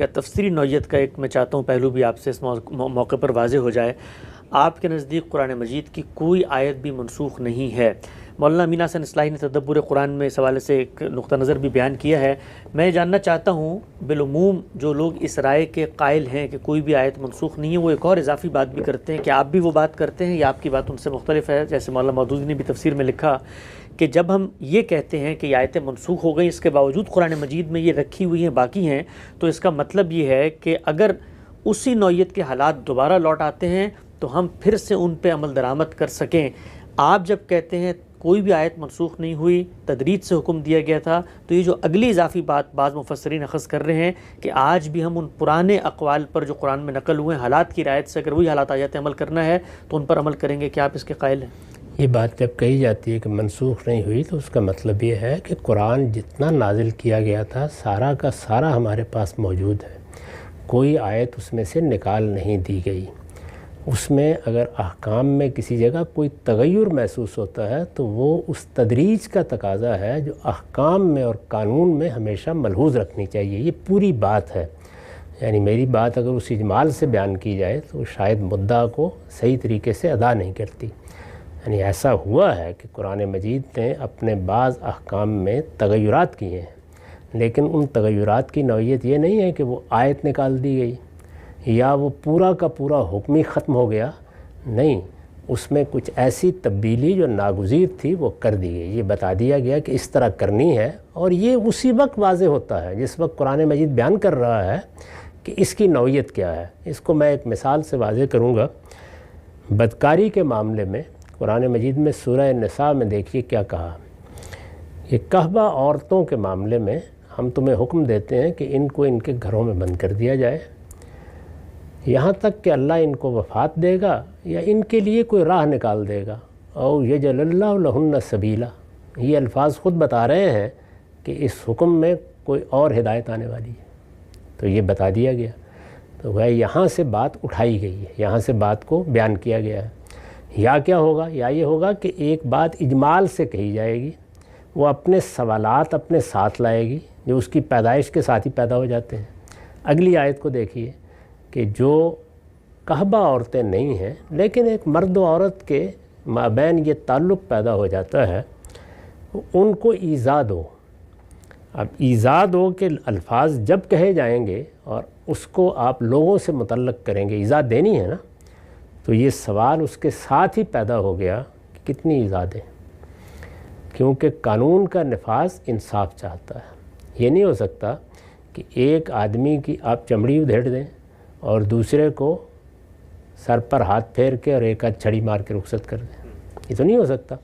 کا تفسیری نوعیت کا ایک میں چاہتا ہوں پہلو بھی آپ سے اس موقع پر واضح ہو جائے۔ آپ کے نزدیک قرآن مجید کی کوئی آیت بھی منسوخ نہیں ہے۔ مولانا امین حسن اصلاحی نے تدبر قرآن میں اس حوالے سے ایک نقطہ نظر بھی بیان کیا ہے۔ میں جاننا چاہتا ہوں بالعموم جو لوگ اس رائے کے قائل ہیں کہ کوئی بھی آیت منسوخ نہیں ہے، وہ ایک اور اضافی بات بھی کرتے ہیں کہ آپ بھی وہ بات کرتے ہیں یا آپ کی بات ان سے مختلف ہے؟ جیسے مولانا مودودی نے بھی تفسیر میں لکھا کہ جب ہم یہ کہتے ہیں کہ یہ آیتیں منسوخ ہو گئیں، اس کے باوجود قرآن مجید میں یہ رکھی ہوئی ہیں، باقی ہیں، تو اس کا مطلب یہ ہے کہ اگر اسی نوعیت کے حالات دوبارہ لوٹ آتے ہیں تو ہم پھر سے ان پہ عمل درآمد کر سکیں۔ آپ جب کہتے ہیں کوئی بھی آیت منسوخ نہیں ہوئی، تدریج سے حکم دیا گیا تھا، تو یہ جو اگلی اضافی بات بعض مفسرین اخذ کر رہے ہیں کہ آج بھی ہم ان پرانے اقوال پر جو قرآن میں نقل ہوئے ہیں، حالات کی رعایت سے اگر وہی حالات آ جاتے عمل کرنا ہے تو ان پر عمل کریں گے، کیا آپ اس کے قائل ہیں؟ یہ بات جب کہی جاتی ہے کہ منسوخ نہیں ہوئی تو اس کا مطلب یہ ہے کہ قرآن جتنا نازل کیا گیا تھا سارا کا سارا ہمارے پاس موجود ہے، کوئی آیت اس میں سے نکال نہیں دی گئی۔ اس میں اگر احکام میں کسی جگہ کوئی تغیر محسوس ہوتا ہے تو وہ اس تدریج کا تقاضا ہے جو احکام میں اور قانون میں ہمیشہ ملحوظ رکھنی چاہیے۔ یہ پوری بات ہے، یعنی میری بات اگر اس اجمال سے بیان کی جائے تو شاید مدعا کو صحیح طریقے سے ادا نہیں کرتی۔ یعنی ایسا ہوا ہے کہ قرآن مجید نے اپنے بعض احکام میں تغیرات کیے ہیں، لیکن ان تغیرات کی نوعیت یہ نہیں ہے کہ وہ آیت نکال دی گئی یا وہ پورا کا پورا حکم ہی ختم ہو گیا، نہیں، اس میں کچھ ایسی تبدیلی جو ناگزیر تھی وہ کر دی گئی۔ یہ بتا دیا گیا کہ اس طرح کرنی ہے، اور یہ اسی وقت واضح ہوتا ہے جس وقت قرآن مجید بیان کر رہا ہے کہ اس کی نوعیت کیا ہے۔ اس کو میں ایک مثال سے واضح کروں گا۔ بدکاری کے معاملے میں قرآن مجید میں سورہ نساء میں دیکھیے کیا کہا۔ یہ کہبہ عورتوں کے معاملے میں ہم تمہیں حکم دیتے ہیں کہ ان کو ان کے گھروں میں بند کر دیا جائے یہاں تک کہ اللہ ان کو وفات دے گا یا ان کے لیے کوئی راہ نکال دے گا، او یجعل اللہ لہن سبیلا۔ یہ الفاظ خود بتا رہے ہیں کہ اس حکم میں کوئی اور ہدایت آنے والی ہے، تو یہ بتا دیا گیا۔ تو وہ یہاں سے بات اٹھائی گئی ہے، یہاں سے بات کو بیان کیا گیا ہے۔ یا کیا ہوگا؟ یا یہ ہوگا کہ ایک بات اجمال سے کہی جائے گی، وہ اپنے سوالات اپنے ساتھ لائے گی جو اس کی پیدائش کے ساتھ ہی پیدا ہو جاتے ہیں۔ اگلی آیت کو دیکھیے کہ جو کہبہ عورتیں نہیں ہیں لیکن ایک مرد و عورت کے مابین یہ تعلق پیدا ہو جاتا ہے، ان کو ایذا دو۔ اب ایذا دو کے الفاظ جب کہے جائیں گے اور اس کو آپ لوگوں سے متعلق کریں گے، ایذا دینی ہے نا، تو یہ سوال اس کے ساتھ ہی پیدا ہو گیا کہ کتنی ایذا دیں، کیونکہ قانون کا نفاذ انصاف چاہتا ہے۔ یہ نہیں ہو سکتا کہ ایک آدمی کی آپ چمڑی ادھیڑ دیں اور دوسرے کو سر پر ہاتھ پھیر کے اور ایک چھڑی مار کے رخصت کر دیں، یہ تو نہیں ہو سکتا۔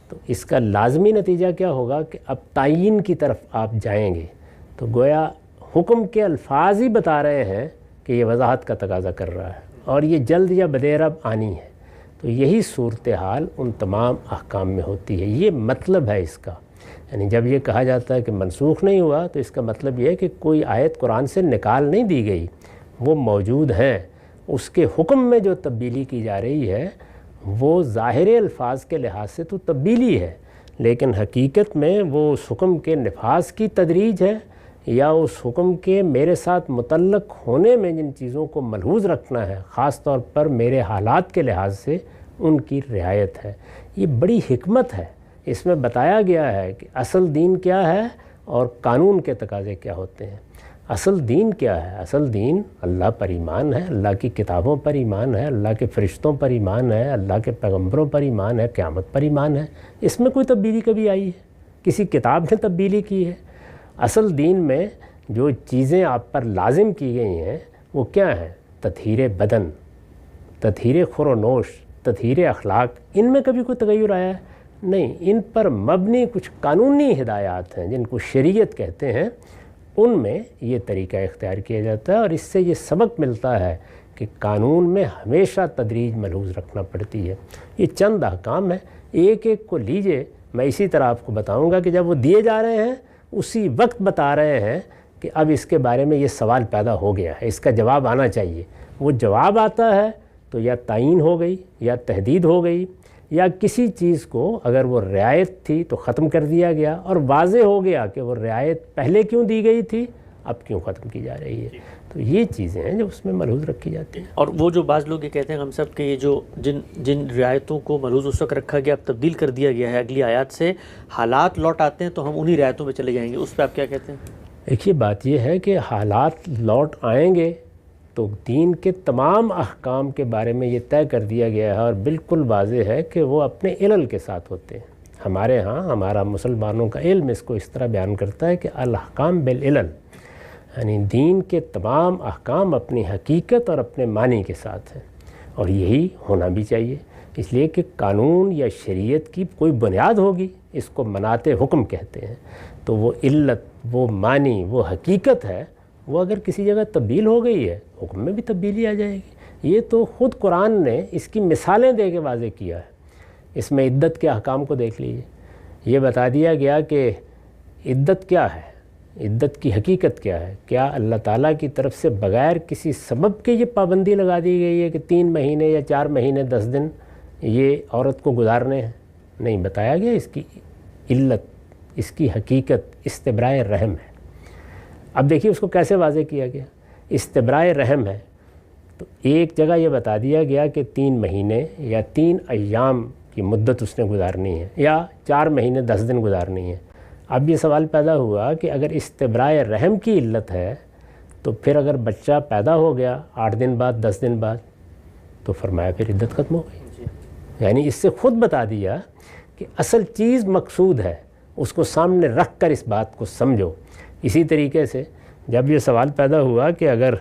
تو اس کا لازمی نتیجہ کیا ہوگا کہ اب تعین کی طرف آپ جائیں گے، تو گویا حکم کے الفاظ ہی بتا رہے ہیں کہ یہ وضاحت کا تقاضا کر رہا ہے اور یہ جلد یا بدیر اب آنی ہے۔ تو یہی صورتحال ان تمام احکام میں ہوتی ہے، یہ مطلب ہے اس کا۔ یعنی جب یہ کہا جاتا ہے کہ منسوخ نہیں ہوا تو اس کا مطلب یہ ہے کہ کوئی آیت قرآن سے نکال نہیں دی گئی، وہ موجود ہیں۔ اس کے حکم میں جو تبدیلی کی جا رہی ہے وہ ظاہر الفاظ کے لحاظ سے تو تبدیلی ہے، لیکن حقیقت میں وہ اس حکم کے نفاذ کی تدریج ہے یا اس حکم کے میرے ساتھ متعلق ہونے میں جن چیزوں کو ملحوظ رکھنا ہے، خاص طور پر میرے حالات کے لحاظ سے ان کی رعایت ہے۔ یہ بڑی حکمت ہے، اس میں بتایا گیا ہے کہ اصل دین کیا ہے اور قانون کے تقاضے کیا ہوتے ہیں۔ اصل دین کیا ہے؟ اصل دین اللہ پر ایمان ہے، اللہ کی کتابوں پر ایمان ہے، اللہ کے فرشتوں پر ایمان ہے، اللہ کے پیغمبروں پر ایمان ہے، قیامت پر ایمان ہے۔ اس میں کوئی تبدیلی کبھی آئی ہے؟ کسی کتاب نے تبدیلی کی ہے؟ اصل دین میں جو چیزیں آپ پر لازم کی گئی ہیں وہ کیا ہیں؟ تطہیر بدن، تطہیر خور و نوش، تطہیر اخلاق، ان میں کبھی کوئی تغیر آیا ہے؟ نہیں۔ ان پر مبنی کچھ قانونی ہدایات ہیں جن کو شریعت کہتے ہیں، ان میں یہ طریقہ اختیار کیا جاتا ہے، اور اس سے یہ سبق ملتا ہے کہ قانون میں ہمیشہ تدریج ملحوظ رکھنا پڑتی ہے۔ یہ چند احکام ہیں، ایک ایک کو لیجئے، میں اسی طرح آپ کو بتاؤں گا کہ جب وہ دیے جا رہے ہیں اسی وقت بتا رہے ہیں کہ اب اس کے بارے میں یہ سوال پیدا ہو گیا ہے، اس کا جواب آنا چاہیے۔ وہ جواب آتا ہے تو یا تعین ہو گئی یا تحدید ہو گئی، یا کسی چیز کو اگر وہ رعایت تھی تو ختم کر دیا گیا اور واضح ہو گیا کہ وہ رعایت پہلے کیوں دی گئی تھی اب کیوں ختم کی جا رہی ہے؟ تو یہ چیزیں ہیں جو اس میں ملحوظ رکھی جاتی ہیں۔ اور وہ جو بعض لوگ یہ کہتے ہیں ہم سب کہ یہ جو جن رعایتوں کو ملحوظ اس وقت رکھا گیا اب تبدیل کر دیا گیا ہے، اگلی آیات سے حالات لوٹ آتے ہیں تو ہم انہی رعایتوں پہ چلے جائیں گے، اس پہ آپ کیا کہتے ہیں؟ دیکھیے بات یہ ہے کہ حالات لوٹ آئیں گے تو دین کے تمام احکام کے بارے میں یہ طے کر دیا گیا ہے اور بالکل واضح ہے کہ وہ اپنے علل کے ساتھ ہوتے ہیں۔ ہمارے ہاں ہمارا مسلمانوں کا علم اس کو اس طرح بیان کرتا ہے کہ الاحکام بالعلل، یعنی دین کے تمام احکام اپنی حقیقت اور اپنے معنی کے ساتھ ہیں، اور یہی ہونا بھی چاہیے، اس لیے کہ قانون یا شریعت کی کوئی بنیاد ہوگی، اس کو مناتے حکم کہتے ہیں، تو وہ علت، وہ معنی، وہ حقیقت ہے، وہ اگر کسی جگہ تبدیل ہو گئی ہے حکم میں بھی تبدیلی آ جائے گی۔ یہ تو خود قرآن نے اس کی مثالیں دے کے واضح کیا ہے۔ اس میں عدت کے احکام کو دیکھ لیجئے، یہ بتا دیا گیا کہ عدت کیا ہے، عدت کی حقیقت کیا ہے۔ کیا اللہ تعالیٰ کی طرف سے بغیر کسی سبب کے یہ پابندی لگا دی گئی ہے کہ 3 مہینے یا 4 مہینے 10 دن یہ عورت کو گزارنے ہیں؟ نہیں، بتایا گیا اس کی علت، اس کی حقیقت استبراء رحم ہے۔ اب دیکھیے اس کو کیسے واضح کیا گیا، استبراء رحم ہے، تو ایک جگہ یہ بتا دیا گیا کہ 3 مہینے یا 3 ایام کی مدت اس نے گزارنی ہے یا 4 مہینے 10 دن گزارنی ہے۔ اب یہ سوال پیدا ہوا کہ اگر استبراء رحم کی علت ہے تو پھر اگر بچہ پیدا ہو گیا 8 دن بعد 10 دن بعد تو فرمایا پھر عدت ختم ہو گئی۔ یعنی اس سے خود بتا دیا کہ اصل چیز مقصود ہے، اس کو سامنے رکھ کر اس بات کو سمجھو۔ اسی طریقے سے جب یہ سوال پیدا ہوا کہ اگر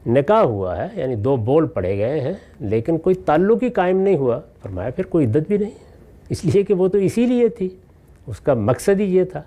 نکاح ہوا ہے، یعنی 2 بول پڑے گئے ہیں لیکن کوئی تعلق ہی قائم نہیں ہوا، فرمایا پھر کوئی عدت بھی نہیں، اس لیے کہ وہ تو اسی لیے تھی، اس کا مقصد ہی یہ تھا۔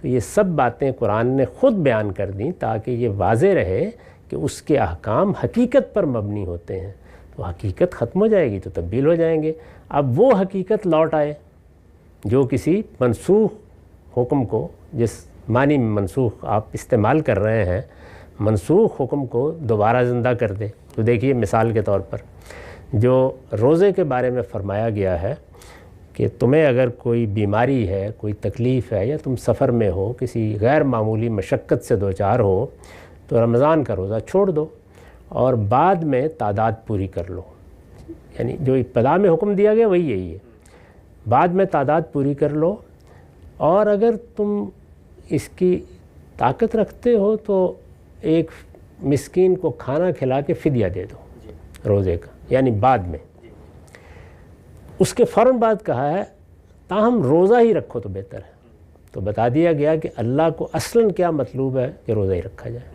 تو یہ سب باتیں قرآن نے خود بیان کر دیں تاکہ یہ واضح رہے کہ اس کے احکام حقیقت پر مبنی ہوتے ہیں، تو حقیقت ختم ہو جائے گی تو تبدیل ہو جائیں گے۔ اب وہ حقیقت لوٹ آئے جو کسی منسوخ حکم کو، جس معنی میں منسوخ آپ استعمال کر رہے ہیں، منسوخ حکم کو دوبارہ زندہ کر دے۔ تو دیکھیے مثال کے طور پر جو روزے کے بارے میں فرمایا گیا ہے کہ تمہیں اگر کوئی بیماری ہے، کوئی تکلیف ہے، یا تم سفر میں ہو، کسی غیر معمولی مشقت سے دوچار ہو، تو رمضان کا روزہ چھوڑ دو اور بعد میں تعداد پوری کر لو۔ یعنی جو ابتدا میں حکم دیا گیا وہی یہی ہے، بعد میں تعداد پوری کر لو، اور اگر تم اس کی طاقت رکھتے ہو تو ایک مسکین کو کھانا کھلا کے فدیہ دے دو روزے کا، یعنی بعد میں۔ اس کے فوراً بعد کہا ہے تاہم روزہ ہی رکھو تو بہتر ہے۔ تو بتا دیا گیا کہ اللہ کو اصلاً کیا مطلوب ہے کہ روزہ ہی رکھا جائے۔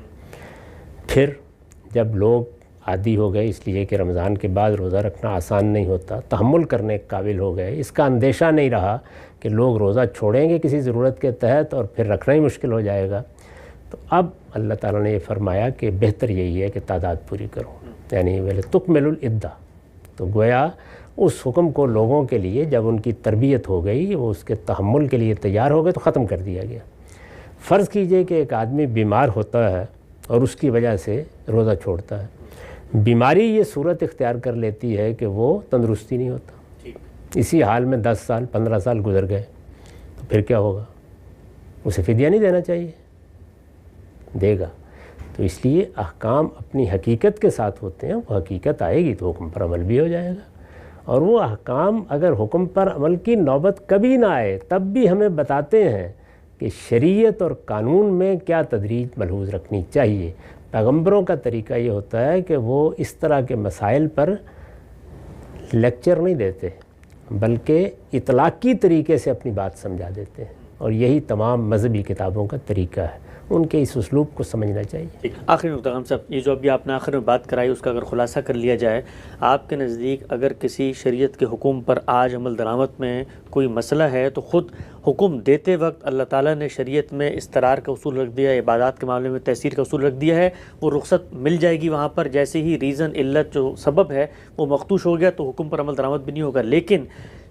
پھر جب لوگ عادی ہو گئے، اس لیے کہ رمضان کے بعد روزہ رکھنا آسان نہیں ہوتا، تحمل کرنے کے قابل ہو گئے، اس کا اندیشہ نہیں رہا کہ لوگ روزہ چھوڑیں گے کسی ضرورت کے تحت اور پھر رکھنا ہی مشکل ہو جائے گا، تو اب اللہ تعالیٰ نے یہ فرمایا کہ بہتر یہی ہے کہ تعداد پوری کرو، یعنی وَلِتُكْمِلُوا الْعِدَّةَ۔ تو گویا اس حکم کو لوگوں کے لیے جب ان کی تربیت ہو گئی، وہ اس کے تحمل کے لیے تیار ہو گئے، تو ختم کر دیا گیا۔ فرض کیجئے کہ ایک آدمی بیمار ہوتا ہے اور اس کی وجہ سے روزہ چھوڑتا ہے، بیماری یہ صورت اختیار کر لیتی ہے کہ وہ تندرستی نہیں ہوتا، اسی حال میں 10 سال 15 سال گزر گئے، تو پھر کیا ہوگا؟ اسے فدیہ نہیں دینا چاہیے؟ دے گا۔ تو اس لیے احکام اپنی حقیقت کے ساتھ ہوتے ہیں، وہ حقیقت آئے گی تو حکم پر عمل بھی ہو جائے گا، اور وہ احکام اگر حکم پر عمل کی نوبت کبھی نہ آئے تب بھی ہمیں بتاتے ہیں کہ شریعت اور قانون میں کیا تدریج ملحوظ رکھنی چاہیے۔ پیغمبروں کا طریقہ یہ ہوتا ہے کہ وہ اس طرح کے مسائل پر لیکچر نہیں دیتے بلکہ اطلاقی طریقے سے اپنی بات سمجھا دیتے ہیں، اور یہی تمام مذہبی کتابوں کا طریقہ ہے، ان کے اس اسلوب کو سمجھنا چاہیے۔ آخری نقطہ غم صاحب، یہ جو ابھی آپ نے آخر میں بات کرائی اس کا اگر خلاصہ کر لیا جائے، آپ کے نزدیک اگر کسی شریعت کے حکم پر آج عمل درآمد میں کوئی مسئلہ ہے تو خود حکم دیتے وقت اللہ تعالیٰ نے شریعت میں استرار کا اصول رکھ دیا، عبادات کے معاملے میں تیسیر کا اصول رکھ دیا ہے، وہ رخصت مل جائے گی وہاں پر، جیسے ہی ریزن علت جو سبب ہے وہ مختوش ہو گیا تو حکم پر عمل درآمد بھی نہیں ہوگا۔ لیکن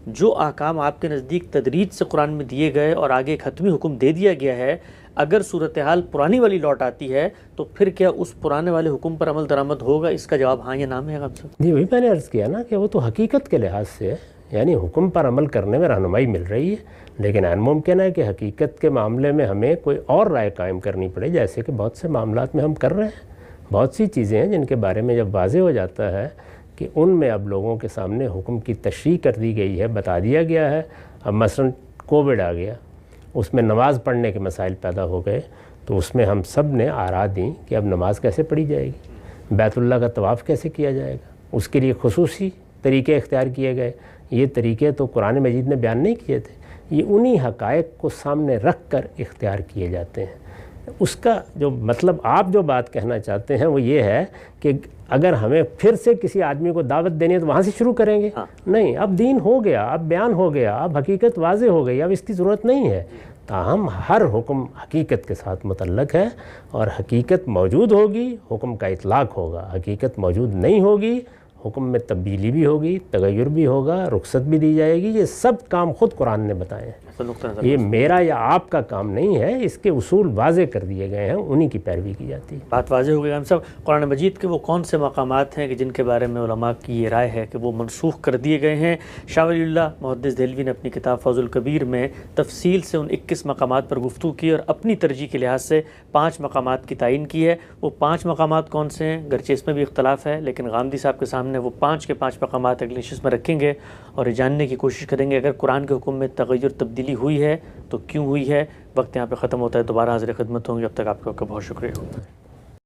جو احکام آپ کے نزدیک تدریج سے قرآن میں دیے گئے اور آگے ایک حتمی حکم دے دیا گیا ہے، اگر صورتحال پرانی والی لوٹ آتی ہے تو پھر کیا اس پرانے والے حکم پر عمل درآمد ہوگا؟ اس کا جواب ہاں یا نام ہے غم صاحب؟ جی وہی میں نے عرض کیا نا کہ وہ تو حقیقت کے لحاظ سے ہے، یعنی حکم پر عمل کرنے میں رہنمائی مل رہی ہے، لیکن عین ممکن ہے کہ حقیقت کے معاملے میں ہمیں کوئی اور رائے قائم کرنی پڑے، جیسے کہ بہت سے معاملات میں ہم کر رہے ہیں۔ بہت سی چیزیں ہیں جن کے بارے میں جب واضح ہو جاتا ہے کہ ان میں اب لوگوں کے سامنے حکم کی تشریح کر دی گئی ہے، بتا دیا گیا ہے۔ اب مثلا کووڈ آ گیا، اس میں نماز پڑھنے کے مسائل پیدا ہو گئے، تو اس میں ہم سب نے آراء دیں کہ اب نماز کیسے پڑھی جائے گی، بیت اللہ کا طواف کیسے کیا جائے گا، اس کے لیے خصوصی طریقے اختیار کیے گئے۔ یہ طریقے تو قرآن مجید نے بیان نہیں کیے تھے، یہ انہی حقائق کو سامنے رکھ کر اختیار کیے جاتے ہیں۔ اس کا جو مطلب آپ جو بات کہنا چاہتے ہیں وہ یہ ہے کہ اگر ہمیں پھر سے کسی آدمی کو دعوت دینی ہے تو وہاں سے شروع کریں گے؟ نہیں، اب دین ہو گیا، اب بیان ہو گیا، اب حقیقت واضح ہو گئی، اب اس کی ضرورت نہیں ہے۔ تاہم ہر حکم حقیقت کے ساتھ متعلق ہے، اور حقیقت موجود ہوگی حکم کا اطلاق ہوگا، حقیقت موجود نہیں ہوگی حکم میں تبدیلی بھی ہوگی، تغیر بھی ہوگا، رخصت بھی دی جائے گی۔ یہ سب کام خود قرآن نے بتائے ہیں، یہ میرا یا آپ کا کام نہیں ہے، اس کے اصول واضح کر دیے گئے ہیں، انہی کی پیروی کی جاتی ہے۔ بات واضح ہو گئی ہم سب۔ قرآن مجید کے وہ کون سے مقامات ہیں کہ جن کے بارے میں علماء کی یہ رائے ہے کہ وہ منسوخ کر دیے گئے ہیں؟ شاہ ولی اللہ محدث دہلوی نے اپنی کتاب فوز الکبیر میں تفصیل سے ان 21 مقامات پر گفتگو کی اور اپنی ترجیح کے لحاظ سے 5 مقامات کی تعین کی ہے۔ وہ 5 مقامات کون سے ہیں؟ گرچہ اس میں بھی اختلاف ہے، لیکن غامدی صاحب کے سامنے وہ 5 کے 5 مقامات اگلی نشست میں رکھیں گے اور یہ جاننے کی کوشش کریں گے اگر قرآن کے حکم میں تغیر تبدیلی ہوئی ہے تو کیوں ہوئی ہے۔ وقت یہاں پہ ختم ہوتا ہے، دوبارہ حاضر خدمت ہوں گے، اب تک آپ کا بہت شکریہ۔